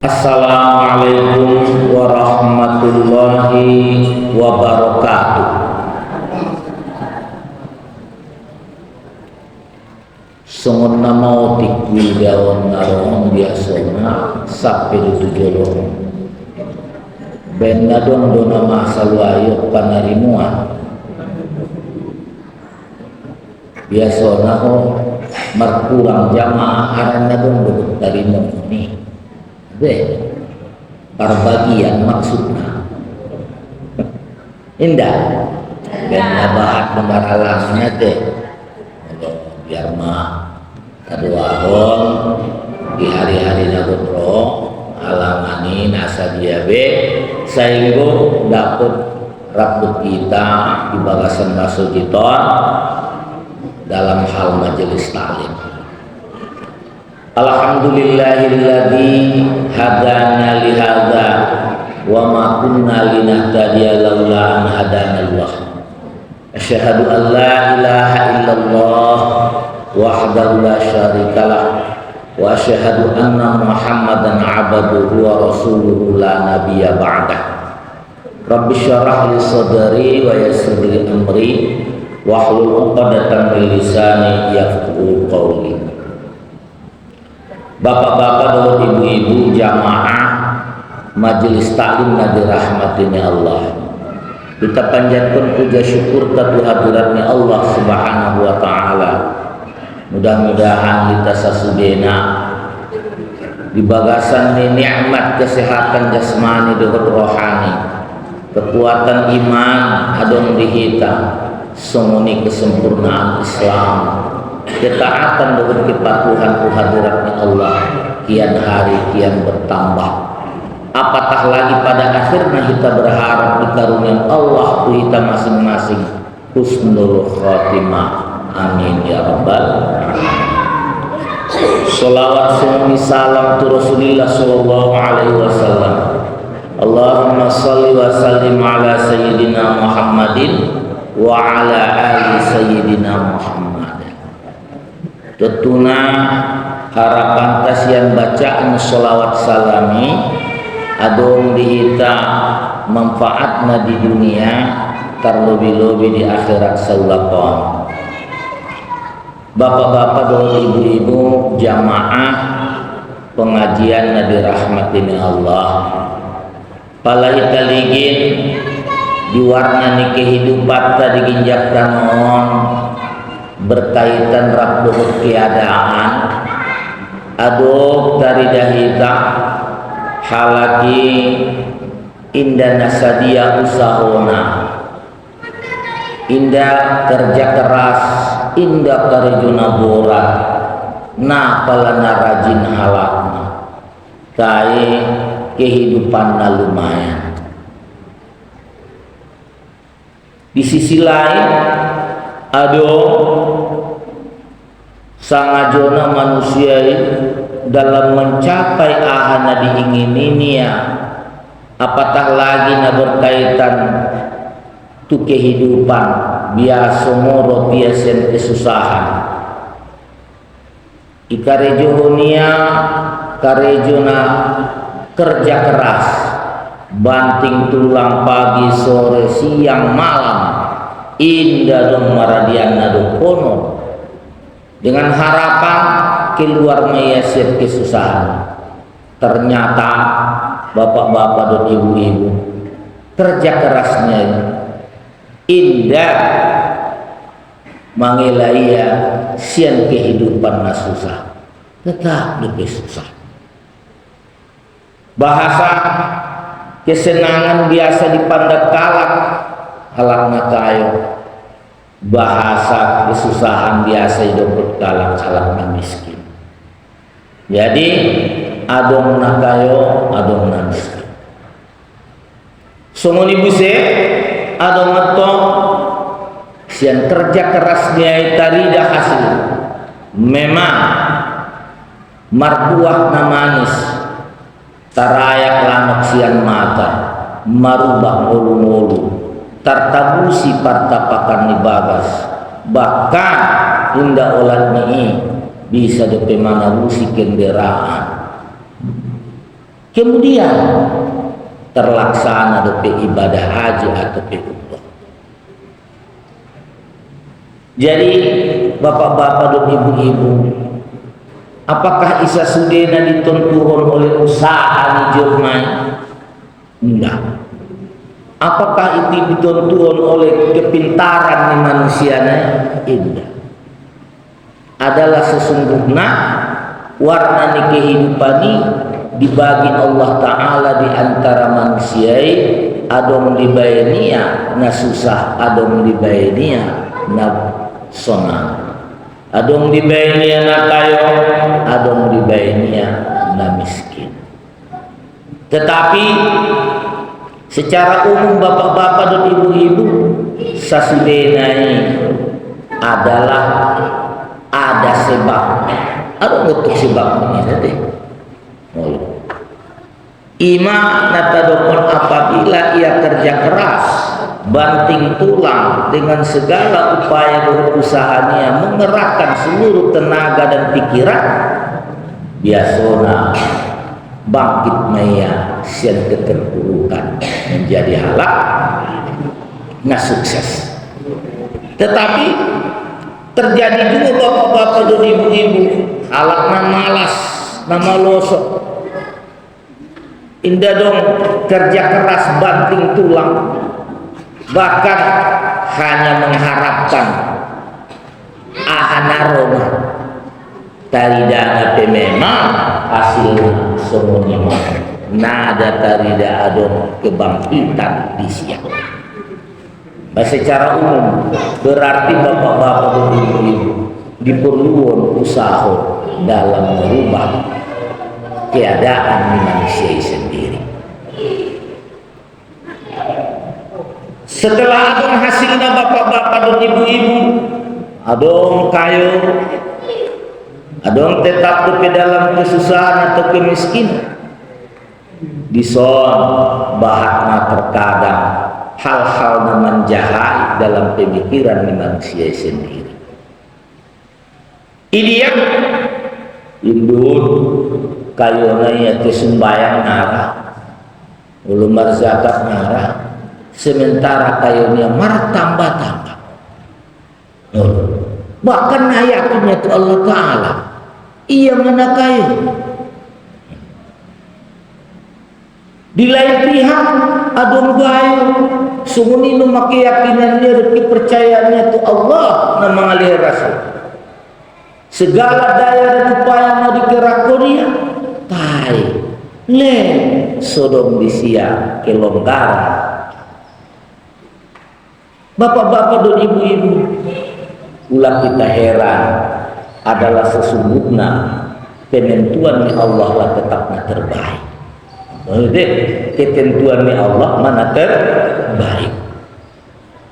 Assalamualaikum warahmatullahi wabarakatuh. Sungun nama tikwi daun narong biasanya sampai ditujolong. Benda dong do nama saluayo panarimuan. Biasanya merkurang jamaah arana dong do tarimu ini. Perbagian maksudnya indah benda bahat pembaralannya deh biar mah kedua hon di hari-hari nagotro alangani nasa diabe sehingga dapat raput kita di bagasan masujiton dalam hal majelis taklim. Alhamdulillahilladzi hadana li hadza wa ma kunna linahtadiya laula an hadanallah. Asyhadu an la ilaha illallah wahdahu la syarikalah wa asyhadu anna Muhammadan 'abduhu wa rasuluhu la nabiyya ba'dah. Rabbi syrah li sadri wa yassir li amri wahlul 'uqdatam min lisani yafqahu qawli. Bapak-bapak dan ibu-ibu jamaah majelis taklim nadi rahmatnya Allah, kita panjatkan puja syukur ke hadiratnya Allah subhanahu wa ta'ala. Mudah-mudahan kita sasudena di bagasan nikmat kesehatan jasmani dan rohani, kekuatan iman adong dihita, semuni kesempurnaan Islam, ketaatan dengan kepatuhan hadiratnya Allah kian hari kian bertambah. Apatah lagi pada akhirnya kita berharap di karunia Allah tu kita masing-masing husnul khatimah. Amin ya rabbal alamin. Sholawat summi salam tu Rasulillah sallallahu alaihi wasallam. Allahumma shalli wa sallim ala sayyidina Muhammadin wa ala ali sayyidina Muhammad. Tentunya harapan kasihan bacaan sholawat salami adong dihita manfaatna di dunia terlebih-lebih di akhirat saulapon. Bapak-bapak dan ibu-ibu jamaah pengajian nadi rahmatin Allah, palai taligin diwarnani kehidupan tadi ginjak tanon berkaitan rabduh keadaan aduk dari dahita halaki indah nasadia usahona indah kerja keras indah karejuna borat na palana rajin halakna kai kehidupan na lumayan. Di sisi lain sangajona manusia dalam mencapai ahana diingininya, apatah lagi na berkaitan tu kehidupan biasa moro biasa kesusahan ikarejonia karejona kerja keras banting tulang pagi sore siang malam indah dong maradian nado kono dengan harapan keluar mayasir kesusahan. Ternyata bapak-bapak dan ibu-ibu kerja kerasnya indah mangilaya sian kehidupan na susah tetap lebih susah. Bahasa kesenangan biasa dipandang kalak halakna kayo, bahasa kesusahan biasa hidup kalak halakna miskin. Jadi adong na kayo adong na miskin. Sumuni buse adong atong sian kerja keras dia tarida hasil memang marbuah na manis tarayak lamak sian mata marubah mulu-mulu tartabusi partapakan ni bagas bahkan indah olat ni bisa depe mana busi kenderaan kemudian terlaksana dope ibadah haji atau umrah. Jadi bapak-bapak dan ibu-ibu, apakah isa sudena ditentukan oleh usaha ni jurmai? Enggak. Apakah itu ditentukan oleh kepintaran ni manusianya? Tidak. Adalah sesungguhnya warna ni kehidupan ni dibagi Allah Ta'ala di antara manusia, adong di bayania na susah, adong di bayania na sonang, adong di bayania na kayo, adong di bayania na miskin. Tetapi secara umum bapak-bapak dan ibu-ibu, sasudenai adalah ada sebabnya. Ada untuk sebabnya tadi. Ima natadokon apabila ia kerja keras, banting tulang dengan segala upaya berusahanya, mengerahkan seluruh tenaga dan pikiran, biasona bangkit maya sian keterpurukan menjadi halak nah sukses. Tetapi terjadi juga bapak-bapak dan ibu-ibu halak na malas, na malosok, indah dong kerja keras banting tulang, bahkan hanya mengharapkan ahanaroma taridana memang hasilnya semuanya nada tarida adon kebangkitan di siang. Secara umum berarti bapak-bapak dan ibu-ibu diperlukan usaha dalam merubah keadaan manusia sendiri. Setelah adong hasilnya bapak-bapak dan ibu-ibu, adong kayo, adong tetap di dalam kesusahan atau kemiskinan, dison bahatna terkadang hal-hal yang menjahit dalam pemikiran manusia sendiri. Ideal indun kayona ya kesumbayang nara, ulumar zakat nara, sementara kayunya marah tambah-tambah. Bahkan ayatunnya itu Allah Ta'ala, ia mana kayu. Di lain pihak adong bayu sumuni nu keyakinannya dan kepercayaannya itu Allah na mengalir rasul. Segala daya dan upaya mau digerakkan dia, tai le sodom disia kelonggaran. Bapak-bapak dan ibu-ibu, ulah kita heran adalah sesungguhnya penentuan Allah lah tetapnya terbaik. Jadi ketentuan Allah mana terbaik.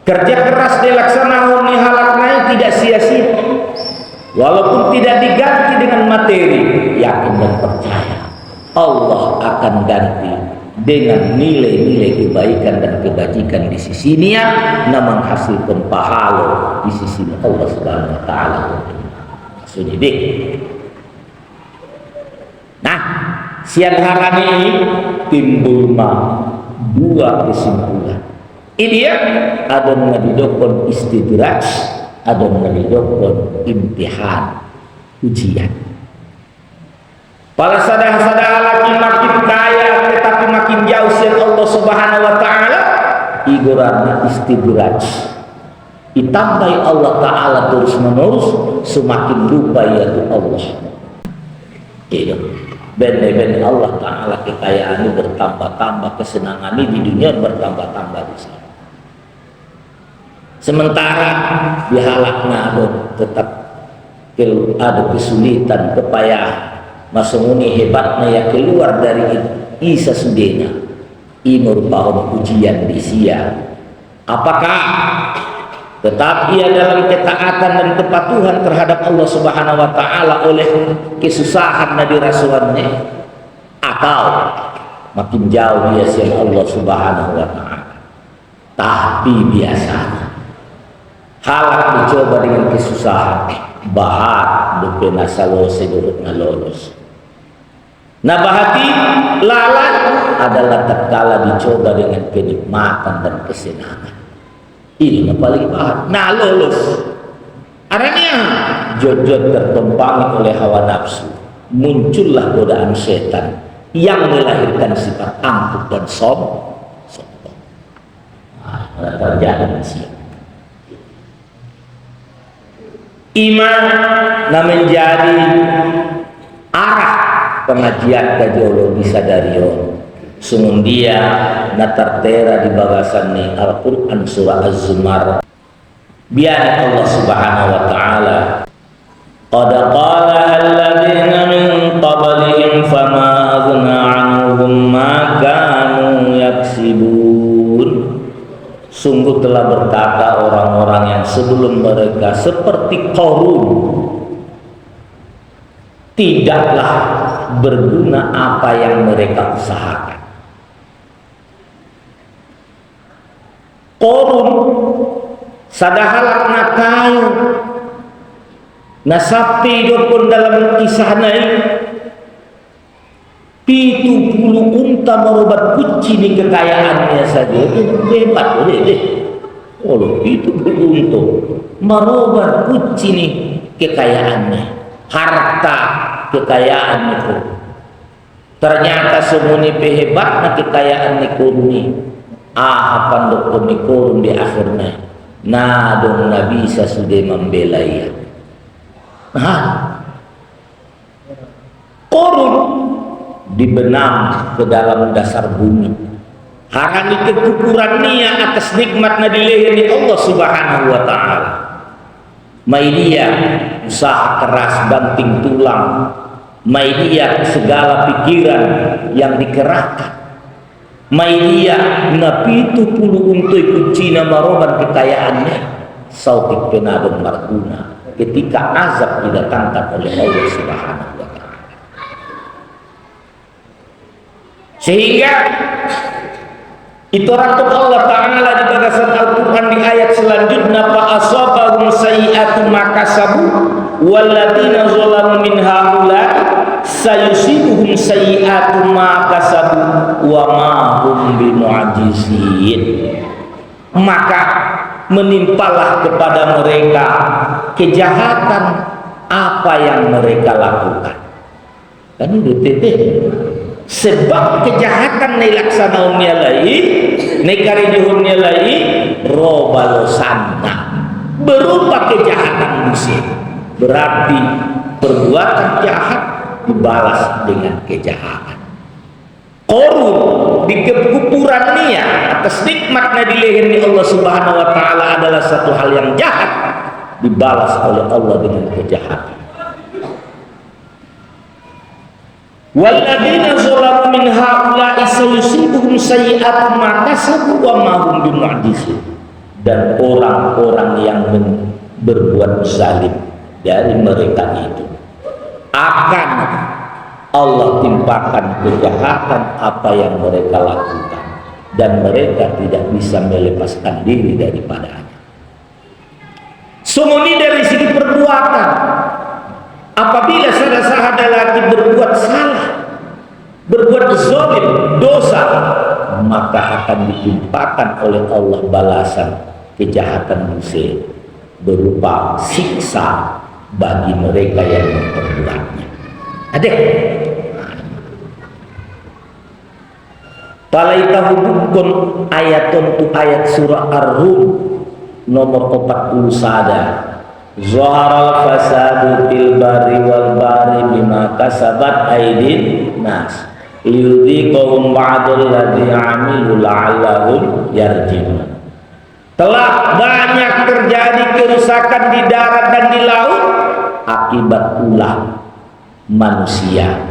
Kerja keras dilaksanakan di halaknya tidak sia-sia. Walaupun tidak diganti dengan materi, yakin dan percaya Allah akan ganti dengan nilai-nilai kebaikan dan kebajikan di sisinya, na menghasilkan pahala di sisi Allah Subhanahu wa taala. Maksudnya deh. Nah, siang hari ini timbul dua kesimpulan. Ini ya, ada mengadidokon istidraj, ada mengadidokon imtihan, ujian. Para saudara-saudara laki makin kaya tetapi makin jauh dari Allah Subhanahu wa taala, igorana istidraj. Ditambahi Allah Ta'ala terus-menerus, semakin lupa yaitu Allah. Iya. Ben Allah Ta'ala kekayaan ini bertambah-tambah, kesenangan ini di dunia bertambah-tambah di sana. Sementara di halaknya tetap ada kesulitan, kepayahan, masumuni hebatnya ya keluar dari isa sudena, ini merupakan ujian di sia. Apakah tetap ia dalam ketaatan dan kepatuhan terhadap Allah Subhanahu wa taala oleh kesusahan Nabi Rasulnya, atau makin jauh dia dari Allah Subhanahu wa taala. Tapi biasanya halak dicoba dengan kesusahan, bahat dupena salose durut lolos. Nabahati lalat adalah tatkala dicoba dengan kenikmatan dan kesenangan. Ini yang paling bahat. Nah lolos. Adanya jod-jod tertumpangi oleh hawa nafsu. Muncullah godaan setan yang melahirkan sifat angkuh dan sombong. Nah, terjadi siap. Iman na menjadi arah pengajian geologi sadarion. Sumun dia natartera di bagasan ni Al-Quran surah Az-Zumar. Biar Allah subhanahu wa ta'ala qad qala alladhina min qablihim fama aghna anhum ma kanu yaksibun. Sungguh telah berkata orang-orang yang sebelum mereka seperti Qarun, tidaklah berguna apa yang mereka usahakan. Qarun sadahalak na kayu nasapi pun dalam kisah naik 70 unta merobat kuci di kekayaannya saja. Itu hebat deh. Oh, 70 unta merobat kuci nih kekayaannya, harta kekayaan itu. Ternyata semuni pehebat na kekayaan ni kurni. Apan dokter ni kurun di akhirnya. Nah, dong Nabi bisa sudah membela ia. Kurun dibenam ke dalam dasar bumi. Harani kekukuran niat atas nikmat na dileheni Allah subhanahu wa ta'ala. Mai dia usaha keras banting tulang. Mai dia segala pikiran yang dikerahkan. Mai dia napitu puluh untui kucina maroban kekayaannya. Sautik penadong marguna ketika azab didatangkan oleh Allah subhanahu wa ta'ala. Sehingga itu ratuk Allah Ta'ala di bagasan Al-Quran di ayat selanjutnya fa asabahum sayyi'atu ma kasabu walladzina zalamu min haula sayusibuhum sayyi'atu ma kasabu wa ma hum bimu'ajizin. Maka menimpalah kepada mereka kejahatan apa yang mereka lakukan. Kan itu sebab kejahatan ni laksanaunnya lain, ni karijuhunnya lain, robalosanna berupa kejahatan musuh. Berarti perbuatan jahat dibalas dengan kejahatan. Qarun di kekufuran niat atas nikmatnya di lehernya Allah subhanahu wa ta'ala adalah satu hal yang jahat, dibalas oleh Allah dengan kejahatan. Walladzina zalamu min haula'i sayusibuhum sayyi'atu ma kasabu wa ma hum bimu'jizin. Dan orang-orang yang berbuat zalim dari mereka itu akan Allah timpakan kejahatan apa yang mereka lakukan dan mereka tidak bisa melepaskan diri daripadanya. Semua dari segi perbuatan. Apabila saudara-saudara lagi berbuat salah, berbuat zalim, dosa, maka akan ditimpakan oleh Allah balasan kejahatan manusia berupa siksa bagi mereka yang memperbuatnya. Adik, palaitahu bukan ayatun tu ayat surah Ar-Rum nomor 40 sada. Zaharal fasadu fil barri wal bahri bima kasabat aydin nas liyudhiqahum ba'dal ladzi 'amilu la'allahum yarji'un. Telah banyak terjadi kerusakan di darat dan di laut akibat ulah manusia.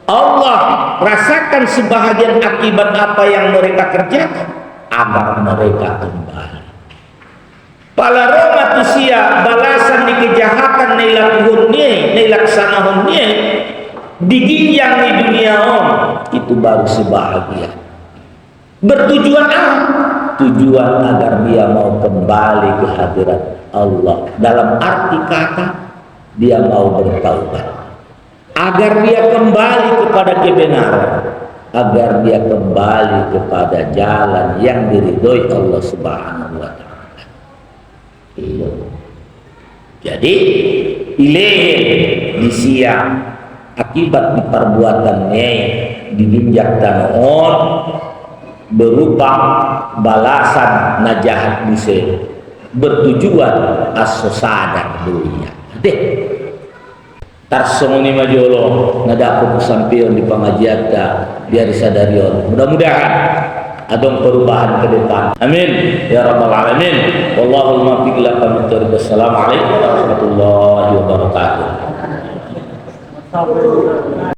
Allah rasakan sebahagian akibat apa yang mereka kerjakan agar mereka kembali. Pala roh manusia balasan di kejahatan nilakuhunnya, nilaksanahunnya diginjang di dunia itu baru sebahagia. Bertujuan apa? Tujuan agar dia mau kembali ke hadirat Allah. Dalam arti kata dia mau bertaubat. agar dia kembali kepada kebenaran, agar dia kembali kepada jalan yang diridhoi Allah Subhanahu wa taala. Jadi ilih disiang akibat di perbuatannya diinjak tanon berupa balasan najahat bisa bertujuan asosadar dunia. Deh tarsong ni majolo nadapo kesampian di pengajian biar disadarion. Mudah-mudahan adong perubahan ke depan. Amin ya rabbal alamin. Wallahul muwaffiq ila aqwamit. Assalamualaikum warahmatullahi wabarakatuh.